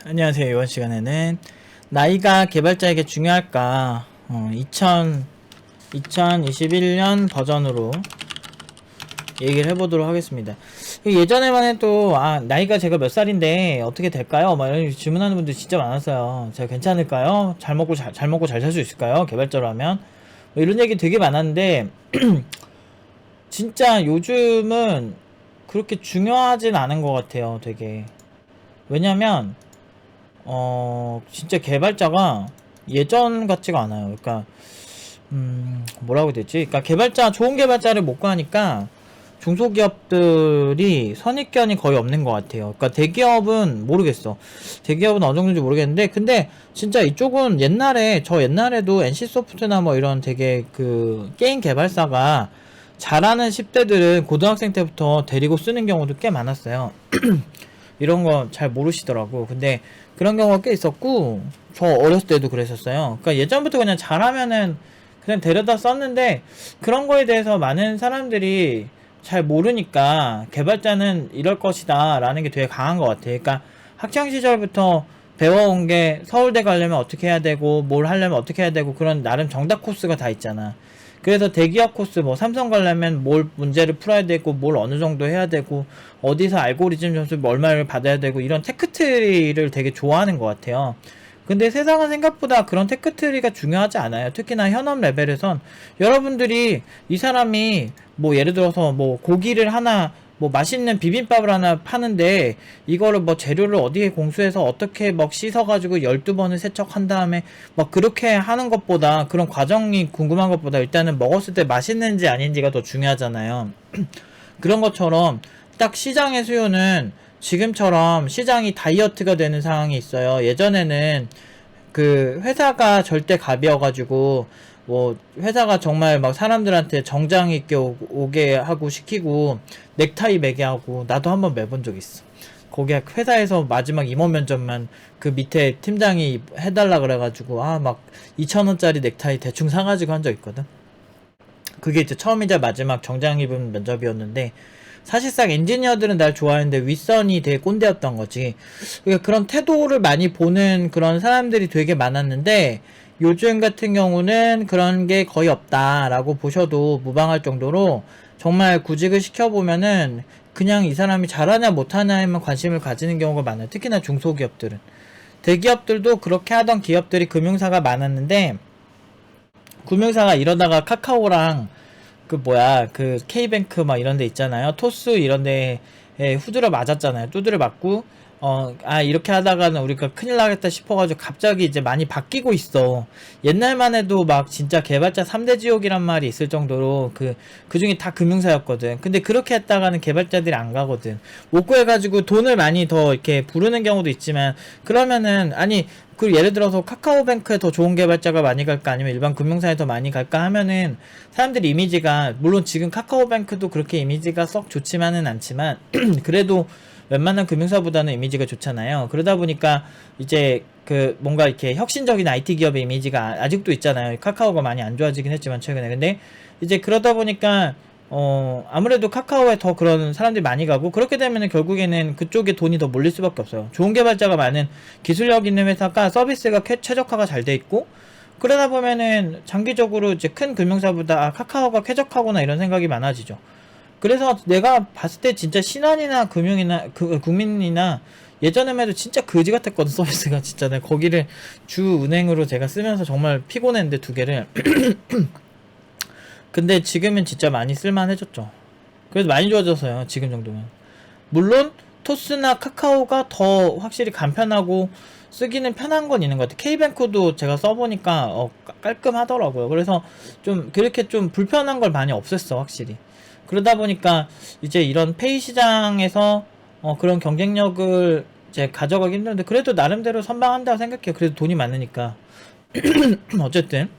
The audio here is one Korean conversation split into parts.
안녕하세요. 이번 시간에는 나이가 개발자에게 중요할까 2021년 버전으로 얘기를 해보도록 하겠습니다. 예전에만 해도 나이가 제가 몇 살인데 어떻게 될까요? 막 이런 질문하는 분들 진짜 많았어요. 제가 괜찮을까요? 잘 먹고 잘 살 수 있을까요? 개발자로 하면 뭐 이런 얘기 되게 많았는데 진짜 요즘은 그렇게 중요하진 않은 것 같아요. 되게 왜냐면 진짜 개발자가 예전 같지가 않아요. 그러니까, 뭐라고 해야 되지? 그러니까 좋은 개발자를 못 구하니까 중소기업들이 선입견이 거의 없는 것 같아요. 그러니까 대기업은 모르겠어. 대기업은 어느 정도인지 모르겠는데, 근데 진짜 이쪽은 저 옛날에도 NC소프트나 뭐 이런 되게 게임 개발사가 잘하는 10대들은 고등학생 때부터 데리고 쓰는 경우도 꽤 많았어요. 이런 거 잘 모르시더라고. 근데 그런 경우가 꽤 있었고, 저 어렸을 때도 그랬었어요. 그러니까 예전부터 그냥 잘하면은 그냥 데려다 썼는데, 그런 거에 대해서 많은 사람들이 잘 모르니까 개발자는 이럴 것이다 라는 게 되게 강한 것 같아. 그러니까 학창 시절부터 배워온 게 서울대 가려면 어떻게 해야 되고 뭘 하려면 어떻게 해야 되고 그런 나름 정답 코스가 다 있잖아. 그래서 대기업 코스 뭐 삼성 가려면 뭘 문제를 풀어야 되고 뭘 어느 정도 해야 되고 어디서 알고리즘 점수 얼마를 받아야 되고 이런 테크트리를 되게 좋아하는 것 같아요. 근데 세상은 생각보다 그런 테크트리가 중요하지 않아요. 특히나 현업 레벨에선 여러분들이 이 사람이 뭐 예를 들어서 뭐 고기를 하나 뭐 맛있는 비빔밥을 하나 파는데 이거를 뭐 재료를 어디에 공수해서 어떻게 막 씻어가지고 12번을 세척한 다음에 막 그렇게 하는 것보다 그런 과정이 궁금한 것보다 일단은 먹었을 때 맛있는지 아닌지가 더 중요하잖아요. 그런 것처럼 딱 시장의 수요는 지금처럼 시장이 다이어트가 되는 상황이 있어요. 예전에는 회사가 절대 갑이어가지고 뭐 회사가 정말 막 사람들한테 정장 입게 오게 하고 시키고 넥타이 매게 하고 나도 한번 매본 적 있어. 거기 회사에서 마지막 임원 면접만 그 밑에 팀장이 해달라 그래가지고 막 2,000원짜리 넥타이 대충 사가지고 한 적 있거든. 그게 이제 처음이자 마지막 정장 입은 면접이었는데 사실상 엔지니어들은 날 좋아했는데 윗선이 되게 꼰대였던 거지. 그러니까 그런 태도를 많이 보는 그런 사람들이 되게 많았는데 요즘 같은 경우는 그런 게 거의 없다라고 보셔도 무방할 정도로 정말 구직을 시켜보면은 그냥 이 사람이 잘하냐 못하냐에만 관심을 가지는 경우가 많아요. 특히나 중소기업들은. 대기업들도 그렇게 하던 기업들이 금융사가 많았는데 금융사가 이러다가 카카오랑 K뱅크 막 이런 데 있잖아요. 토스 이런 데에 후드려 맞았잖아요. 두드려 맞고, 이렇게 하다가는 우리가 큰일 나겠다 싶어가지고 갑자기 이제 많이 바뀌고 있어. 옛날만 해도 막 진짜 개발자 3대 지옥이란 말이 있을 정도로 그 중에 다 금융사였거든. 근데 그렇게 했다가는 개발자들이 안 가거든. 못 구해가지고 돈을 많이 더 이렇게 부르는 경우도 있지만, 그러면은, 예를 들어서 카카오뱅크에 더 좋은 개발자가 많이 갈까 아니면 일반 금융사에 더 많이 갈까 하면은 사람들 이미지가 물론 지금 카카오뱅크도 그렇게 이미지가 썩 좋지만은 않지만 그래도 웬만한 금융사보다는 이미지가 좋잖아요. 그러다 보니까 이제 뭔가 이렇게 혁신적인 IT 기업의 이미지가 아직도 있잖아요. 카카오가 많이 안 좋아지긴 했지만 최근에. 근데 이제 그러다 보니까 아무래도 카카오에 더 그런 사람들이 많이 가고 그렇게 되면은 결국에는 그쪽에 돈이 더 몰릴 수밖에 없어요. 좋은 개발자가 많은 기술력 있는 회사가 서비스가 최적화가 잘 돼 있고 그러다 보면은 장기적으로 이제 큰 금융사보다 카카오가 쾌적하구나 이런 생각이 많아지죠. 그래서 내가 봤을 때 진짜 신한이나 국민이나 예전에만 해도 진짜 그지 같았거든. 서비스가 진짜 내가 거기를 주 은행으로 제가 쓰면서 정말 피곤했는데 두 개를 근데 지금은 진짜 많이 쓸만해졌죠. 그래도 많이 좋아졌어요. 지금 정도면. 물론 토스나 카카오가 더 확실히 간편하고 쓰기는 편한 건 있는 것 같아요. K뱅크도 제가 써보니까 깔끔하더라고요. 그래서 좀 그렇게 좀 불편한 걸 많이 없앴어 확실히. 그러다 보니까 이제 이런 페이 시장에서 그런 경쟁력을 이제 가져가기 힘든데 그래도 나름대로 선방한다고 생각해요. 그래도 돈이 많으니까. 어쨌든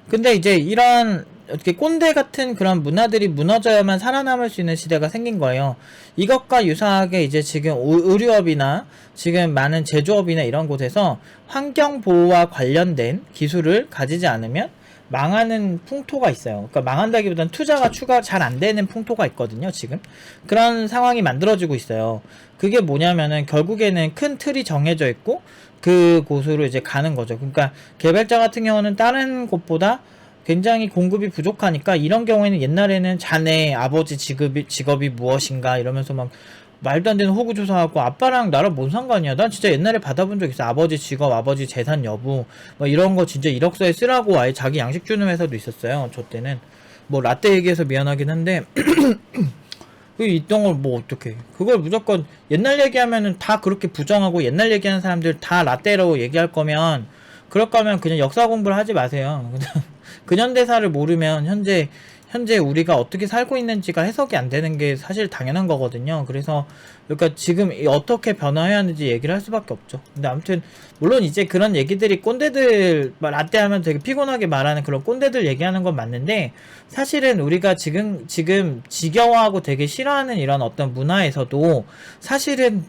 근데 이제 이런 어떻게 꼰대 같은 그런 문화들이 무너져야만 살아남을 수 있는 시대가 생긴 거예요. 이것과 유사하게 이제 지금 의류업이나 지금 많은 제조업이나 이런 곳에서 환경보호와 관련된 기술을 가지지 않으면 망하는 풍토가 있어요. 그러니까 망한다기보다는 투자가 추가 잘 안 되는 풍토가 있거든요, 지금. 그런 상황이 만들어지고 있어요. 그게 뭐냐면은 결국에는 큰 틀이 정해져 있고 그곳으로 이제 가는 거죠. 그러니까 개발자 같은 경우는 다른 곳보다 굉장히 공급이 부족하니까 이런 경우에는 옛날에는 자네 아버지 직업이 무엇인가 이러면서 막 말도 안 되는 호구조사하고 아빠랑 나랑 뭔 상관이야. 난 진짜 옛날에 받아본 적 있어. 아버지 직업, 아버지 재산 여부 뭐 이런 거 진짜 이력서에 쓰라고 아예 자기 양식 주는 회사도 있었어요. 저 때는 뭐 라떼 얘기해서 미안하긴 한데 그 있던 걸 뭐 어떡해. 그걸 무조건 옛날 얘기하면은 다 그렇게 부정하고 옛날 얘기하는 사람들 다 라떼라고 얘기할 거면 그럴 거면 그냥 역사 공부를 하지 마세요. 그냥 근현대사를 모르면 현재 우리가 어떻게 살고 있는지가 해석이 안 되는 게 사실 당연한 거거든요. 그래서 그러니까 지금 어떻게 변화해야 하는지 얘기를 할 수밖에 없죠. 근데 아무튼 물론 이제 그런 얘기들이 꼰대들 라떼 하면 되게 피곤하게 말하는 그런 꼰대들 얘기하는 건 맞는데 사실은 우리가 지금 지겨워하고 되게 싫어하는 이런 어떤 문화에서도 사실은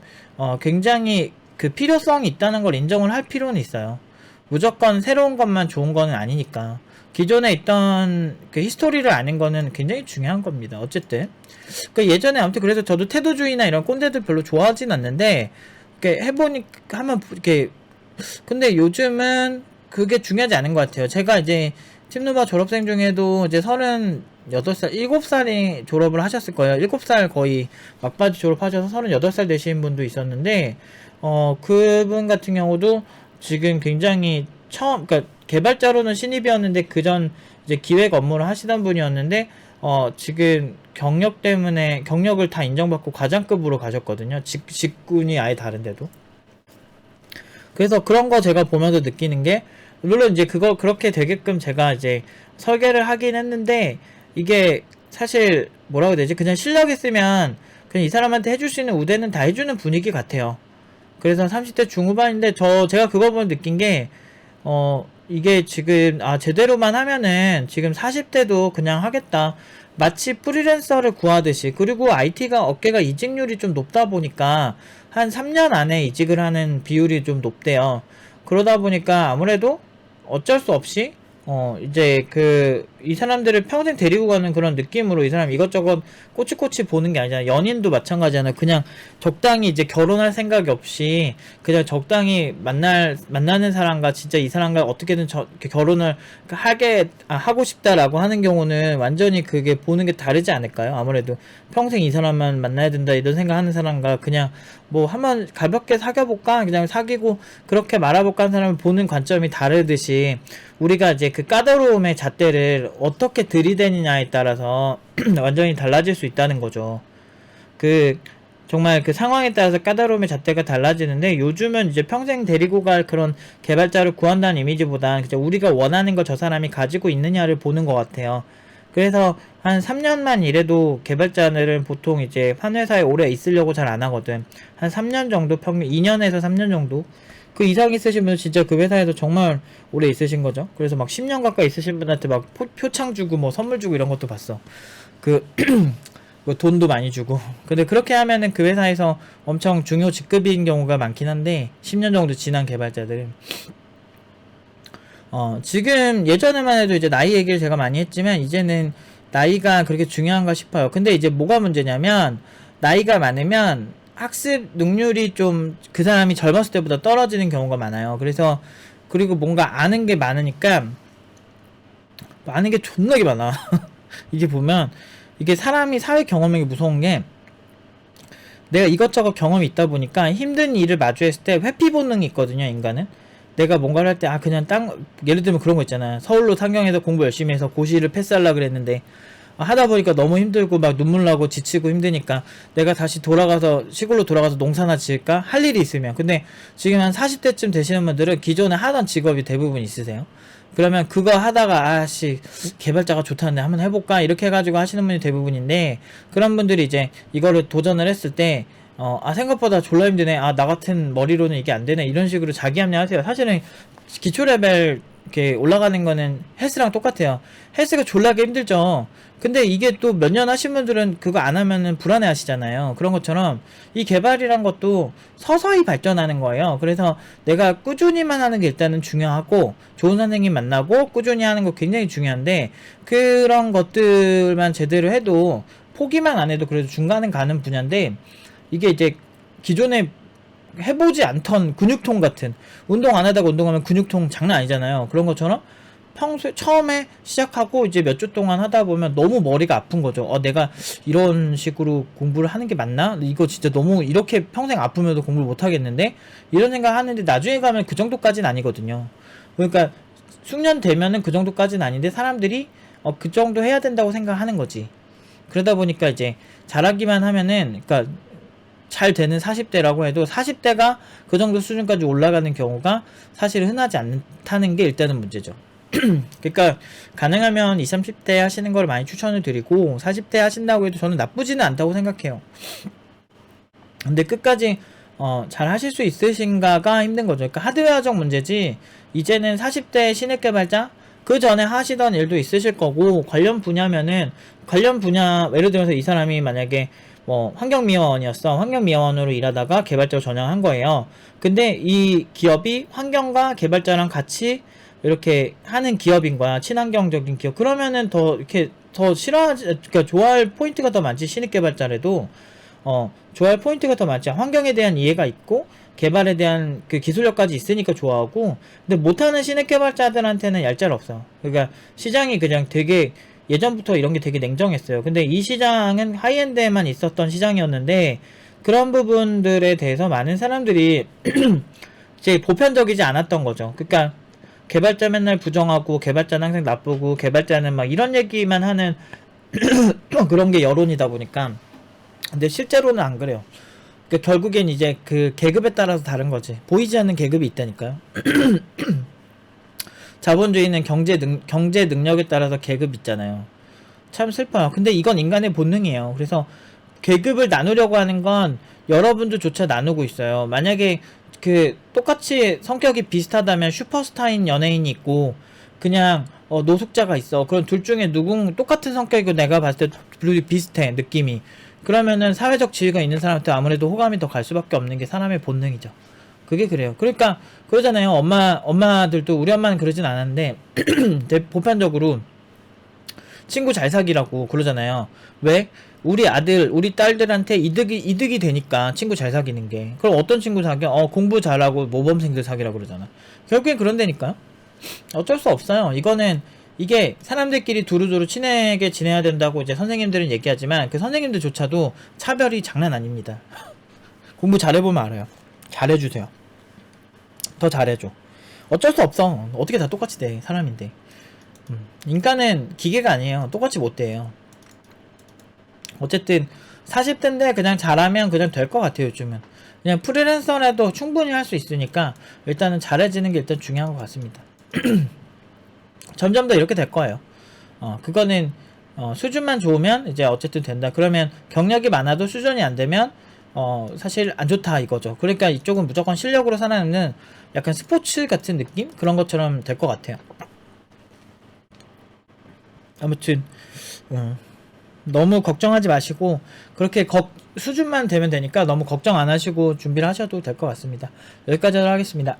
굉장히 그 필요성이 있다는 걸 인정을 할 필요는 있어요. 무조건 새로운 것만 좋은 거는 아니니까. 기존에 있던 그 히스토리를 아는 거는 굉장히 중요한 겁니다. 어쨌든 그 예전에 아무튼 그래서 저도 태도주의나 이런 꼰대들 별로 좋아하진 않는데 이렇게 해보니까 하면 이렇게 근데 요즘은 그게 중요하지 않은 것 같아요. 제가 이제 팀노바 졸업생 중에도 이제 38살, 7살이 졸업을 하셨을 거예요. 7살 거의 막바지 졸업하셔서 38살 되신 분도 있었는데 그분 같은 경우도 지금 굉장히 그러니까 개발자로는 신입이었는데 그전 이제 기획 업무를 하시던 분이었는데 지금 경력을 다 인정받고 과장급으로 가셨거든요. 직군이 아예 다른데도. 그래서 그런 거 제가 보면서 느끼는 게 물론 이제 그거 그렇게 되게끔 제가 이제 설계를 하긴 했는데 이게 사실 뭐라고 해야 되지? 그냥 실력 있으면 그냥 이 사람한테 해줄 수 있는 우대는 다 해주는 분위기 같아요. 그래서 30대 중후반인데 제가 그거 보면 느낀 게 이게 지금 제대로만 하면은 지금 40대도 그냥 하겠다. 마치 프리랜서를 구하듯이. 그리고 IT가 업계가 이직률이 좀 높다 보니까 한 3년 안에 이직을 하는 비율이 좀 높대요. 그러다 보니까 아무래도 어쩔 수 없이 이제 이 사람들을 평생 데리고 가는 그런 느낌으로 이 사람 이것저것 꼬치꼬치 보는 게 아니잖아. 연인도 마찬가지잖아. 그냥 적당히 이제 결혼할 생각이 없이 그냥 적당히 만나는 사람과 진짜 이 사람과 어떻게든 결혼을 하고 싶다라고 하는 경우는 완전히 그게 보는 게 다르지 않을까요? 아무래도 평생 이 사람만 만나야 된다 이런 생각하는 사람과 그냥 뭐 한번 가볍게 사귀어볼까 그냥 사귀고 그렇게 말아볼까 하는 사람을 보는 관점이 다르듯이 우리가 이제 그 까다로움의 잣대를 어떻게 들이대느냐에 따라서 완전히 달라질 수 있다는 거죠. 정말 그 상황에 따라서 까다로움의 잣대가 달라지는데 요즘은 이제 평생 데리고 갈 그런 개발자를 구한다는 이미지보다는 그냥 우리가 원하는 거 저 사람이 가지고 있느냐를 보는 것 같아요. 그래서 한 3년만 일해도 개발자들은 보통 이제 한 회사에 오래 있으려고 잘 안 하거든. 한 3년 정도 평균 2년에서 3년 정도 그 이상 있으신 분은 진짜 그 회사에서 정말 오래 있으신 거죠. 그래서 막 10년 가까이 있으신 분한테 막 표창 주고 뭐 선물 주고 이런 것도 봤어. 뭐 돈도 많이 주고. 근데 그렇게 하면은 그 회사에서 엄청 중요 직급인 경우가 많긴 한데 10년 정도 지난 개발자들은 지금 예전에만 해도 이제 나이 얘기를 제가 많이 했지만 이제는 나이가 그렇게 중요한가 싶어요. 근데 이제 뭐가 문제냐면 나이가 많으면 학습 능률이 좀 그 사람이 젊었을 때보다 떨어지는 경우가 많아요. 그리고 뭔가 아는 게 많으니까 아는 게 존나게 많아. 이게 보면 이게 사람이 사회 경험이 무서운 게 내가 이것저것 경험이 있다 보니까 힘든 일을 마주했을 때 회피 본능이 있거든요, 인간은. 내가 뭔가를 할 때 그냥 예를 들면 그런 거 있잖아. 서울로 상경해서 공부 열심히 해서 고시를 패스하려고 그랬는데 하다 보니까 너무 힘들고 막 눈물 나고 지치고 힘드니까 내가 다시 시골로 돌아가서 농사나 지을까? 할 일이 있으면. 근데 지금 한 40대쯤 되시는 분들은 기존에 하던 직업이 대부분 있으세요. 그러면 그거 하다가 개발자가 좋다는데 한번 해볼까? 이렇게 해가지고 하시는 분이 대부분인데 그런 분들이 이제 이거를 도전을 했을 때 생각보다 졸라 힘드네. 나 같은 머리로는 이게 안 되네. 이런 식으로 자기 합리하세요. 사실은 기초 레벨 이렇게 올라가는 거는 헬스랑 똑같아요. 헬스가 졸라게 힘들죠. 근데 이게 또 몇 년 하신 분들은 그거 안 하면은 불안해 하시잖아요. 그런 것처럼 이 개발이란 것도 서서히 발전하는 거예요. 그래서 내가 꾸준히만 하는 게 일단은 중요하고, 좋은 선생님 만나고 꾸준히 하는 거 굉장히 중요한데, 그런 것들만 제대로 해도, 포기만 안 해도 그래도 중간은 가는 분야인데, 이게 이제 기존에 해보지 않던 근육통 같은, 운동 안 하다가 운동하면 근육통 장난 아니잖아요. 그런 것처럼 평소에 처음에 시작하고 이제 몇 주 동안 하다 보면 너무 머리가 아픈 거죠. 내가 이런 식으로 공부를 하는 게 맞나? 이거 진짜 너무 이렇게 평생 아프면도 공부를 못 하겠는데? 이런 생각 하는데 나중에 가면 그 정도까지는 아니거든요. 그러니까 숙련 되면은 그 정도까지는 아닌데, 사람들이 그 정도 해야 된다고 생각하는 거지. 그러다 보니까 이제 잘하기만 하면은, 그러니까 잘 되는 40대라고 해도 40대가 그 정도 수준까지 올라가는 경우가 사실 흔하지 않다는 게 일단은 문제죠. 그러니까 가능하면 20, 30대 하시는 걸 많이 추천을 드리고, 40대 하신다고 해도 저는 나쁘지는 않다고 생각해요. 근데 끝까지 잘 하실 수 있으신가가 힘든 거죠. 그러니까 하드웨어적 문제지, 이제는 40대 신입 개발자 그 전에 하시던 일도 있으실 거고, 관련 분야면은 관련 분야, 예를 들어서 이 사람이 만약에 뭐 환경미화원이었어. 환경미화원으로 일하다가 개발자로 전향한 거예요. 근데 이 기업이 환경과 개발자랑 같이 이렇게 하는 기업인 거야. 친환경적인 기업. 그러면은 더 이렇게 더 싫어하지, 그러니까 좋아할 포인트가 더 많지. 신입 개발자라도 좋아할 포인트가 더 많지. 환경에 대한 이해가 있고 개발에 대한 그 기술력까지 있으니까 좋아하고. 근데 못하는 신입 개발자들한테는 얄짤 없어. 그러니까 시장이 그냥 되게, 예전부터 이런 게 되게 냉정했어요. 근데 이 시장은 하이엔드에만 있었던 시장이었는데, 그런 부분들에 대해서 많은 사람들이 이제 보편적이지 않았던 거죠. 그러니까 개발자 맨날 부정하고, 개발자는 항상 나쁘고, 개발자는 막 이런 얘기만 하는 그런 게 여론이다 보니까. 근데 실제로는 안 그래요. 그러니까 결국엔 이제 그 계급에 따라서 다른 거지. 보이지 않는 계급이 있다니까요. 자본주의는 경제 능력에 따라서 계급 있잖아요. 참 슬퍼요. 근데 이건 인간의 본능이에요. 그래서 계급을 나누려고 하는 건 여러분들조차 나누고 있어요. 만약에 그 똑같이 성격이 비슷하다면 슈퍼스타인 연예인이 있고, 그냥 노숙자가 있어. 그럼 둘 중에 똑같은 성격이고 내가 봤을 때 둘이 비슷해, 느낌이. 그러면은 사회적 지위가 있는 사람한테 아무래도 호감이 더 갈 수밖에 없는 게 사람의 본능이죠. 그게 그래요. 그러니까 그러잖아요. 엄마들도, 우리 엄마는 그러진 않았는데 보편적으로 친구 잘 사귀라고 그러잖아요. 왜? 우리 아들, 우리 딸들한테 이득이 되니까 친구 잘 사귀는 게. 그럼 어떤 친구 사귀어? 공부 잘하고 모범생들 사귀라고 그러잖아. 결국엔 그런다니까요. 어쩔 수 없어요. 이게 사람들끼리 두루두루 친하게 지내야 된다고 이제 선생님들은 얘기하지만, 그 선생님들조차도 차별이 장난 아닙니다. 공부 잘해보면 알아요. 잘해주세요. 더 잘해줘. 어쩔 수 없어. 어떻게 다 똑같이 돼. 사람인데. 인간은 기계가 아니에요. 똑같이 못 돼요. 어쨌든 40대인데 그냥 잘하면 그냥 될 것 같아요. 요즘은 그냥 프리랜서라도 충분히 할 수 있으니까 일단은 잘해지는 게 일단 중요한 것 같습니다. 점점 더 이렇게 될 거예요. 그거는 수준만 좋으면 이제 어쨌든 된다. 그러면 경력이 많아도 수준이 안 되면 사실 안 좋다 이거죠. 그러니까 이쪽은 무조건 실력으로 살아남는 약간 스포츠 같은 느낌? 그런 것처럼 될 것 같아요. 아무튼 너무 걱정하지 마시고, 그렇게 수준만 되면 되니까 너무 걱정 안 하시고 준비를 하셔도 될 것 같습니다. 여기까지 하겠습니다.